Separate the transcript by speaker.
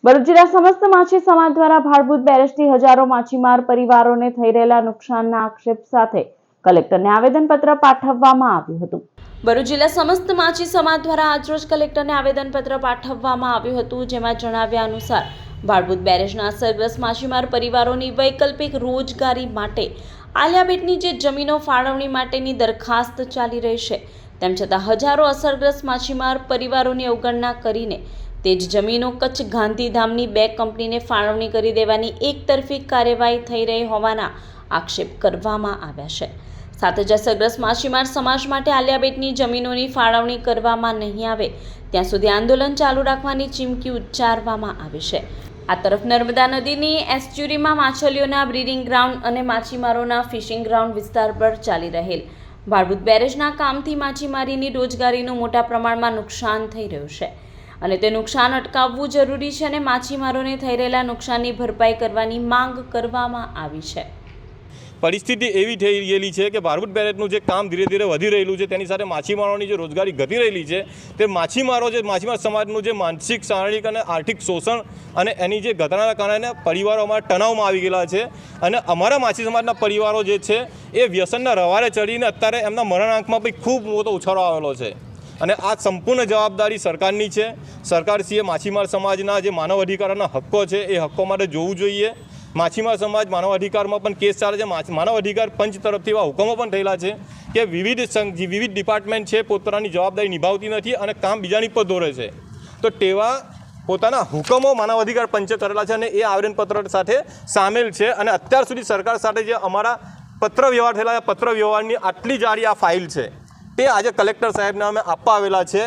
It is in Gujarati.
Speaker 1: ભરૂચ જિલ્લા સમસ્ત માછી સમાજ દ્વારા ભાડભૂત બેરેજથી હજારો માછીમાર પરિવારોને થઈ રહેલા નુકસાનના આક્ષેપ સાથે કલેક્ટરને આવેદનપત્ર પાઠવવામાં આવ્યું હતું। ભરૂચ જિલ્લા સમસ્ત માછી સમાજ દ્વારા આજરોજ કલેક્ટરને આવેદનપત્ર પાઠવવામાં આવ્યું હતું, જેમાં જણાવ્યા અનુસાર ભાડભૂત બેરેજના અસરગ્રસ્ત માછીમાર પરિવારોની વૈકલ્પિક રોજગારી માટે આલિયા બેટની જે જમીનો ફાળવણી માટેની દરખાસ્ત ચાલી રહી છે, તેમ છતાં હજારો અસરગ્રસ્ત માછીમાર પરિવારોની અવગણના કરીને તે જ જમીનો કચ્છ ગાંધીધામની 2 કંપનીને ફાળવણી કરી દેવાની એકતરફી કાર્યવાહી થઈ રહી હોવાના આક્ષેપ કરવામાં આવ્યા છે। સાથે જ અસરગ્રસ્ત માછીમાર સમાજ માટે આલિયા બેટની જમીનોની ફાળવણી કરવામાં નહીં આવે ત્યાં સુધી આંદોલન ચાલુ રાખવાની ચીમકી ઉચ્ચારવામાં આવી છે। આ તરફ નર્મદા નદીની એસ્ચ્યુરીમાં માછલીઓના બ્રીડિંગ ગ્રાઉન્ડ અને માછીમારોના ફિશિંગ ગ્રાઉન્ડ વિસ્તાર પર ચાલી રહેલ ભાડભૂત બેરેજના કામથી માછીમારીની રોજગારીનું મોટા પ્રમાણમાં નુકસાન થઈ રહ્યું છે અને તે નુકસાન અટકાવવું જરૂરી છે અને માછીમારોને થઈ રહેલા નુકસાનની ભરપાઈ કરવાની માંગ કરવામાં આવી છે।
Speaker 2: પરિસ્થિતિ એવી થઈ રહેલી છે કે ભાડભૂત બેરેજનું જે કામ ધીરે ધીરે વધી રહેલું છે, તેની સાથે માછીમારોની જે રોજગારી ઘટી રહેલી છે, તે માછીમાર સમાજનું જે માનસિક, શારીરિક અને આર્થિક શોષણ અને એની જે ઘટનાના કારણે પરિવારો અમારા તણાવમાં આવી ગયેલા છે અને અમારા માછી સમાજના પરિવારો જે છે એ વ્યસનના રવારે ચડીને અત્યારે એમના મરણાંકમાં બી ખૂબ મોટો ઉછાળો આવેલો છે અને આ સંપૂર્ણ જવાબદારી સરકારની છે। સરકારશ્રીએ માછીમાર સમાજના જે માનવ અધિકારના હક્કો છે એ હક્કો માટે જોવું જોઈએ। માછીમાર સમાજ માનવ અધિકારમાં પણ કેસ ચાલે છે। માનવ અધિકાર પંચ તરફથી એવા હુકમો પણ થયેલા છે કે વિવિધ ડિપાર્ટમેન્ટ છે પોતાની જવાબદારી નિભાવતી નથી અને કામ બીજાની પર દોરે છે, તો તેવા પોતાના હુકમો માનવ અધિકાર પંચે કરેલા છે અને એ આવેદનપત્ર સાથે સામેલ છે અને અત્યાર સુધી સરકાર સાથે જે અમારા પત્ર વ્યવહાર થયેલા પત્ર વ્યવહારની આટલી જાડી આ ફાઇલ છે તે આજે કલેક્ટર સાહેબને અમે આપવા આવેલા છે।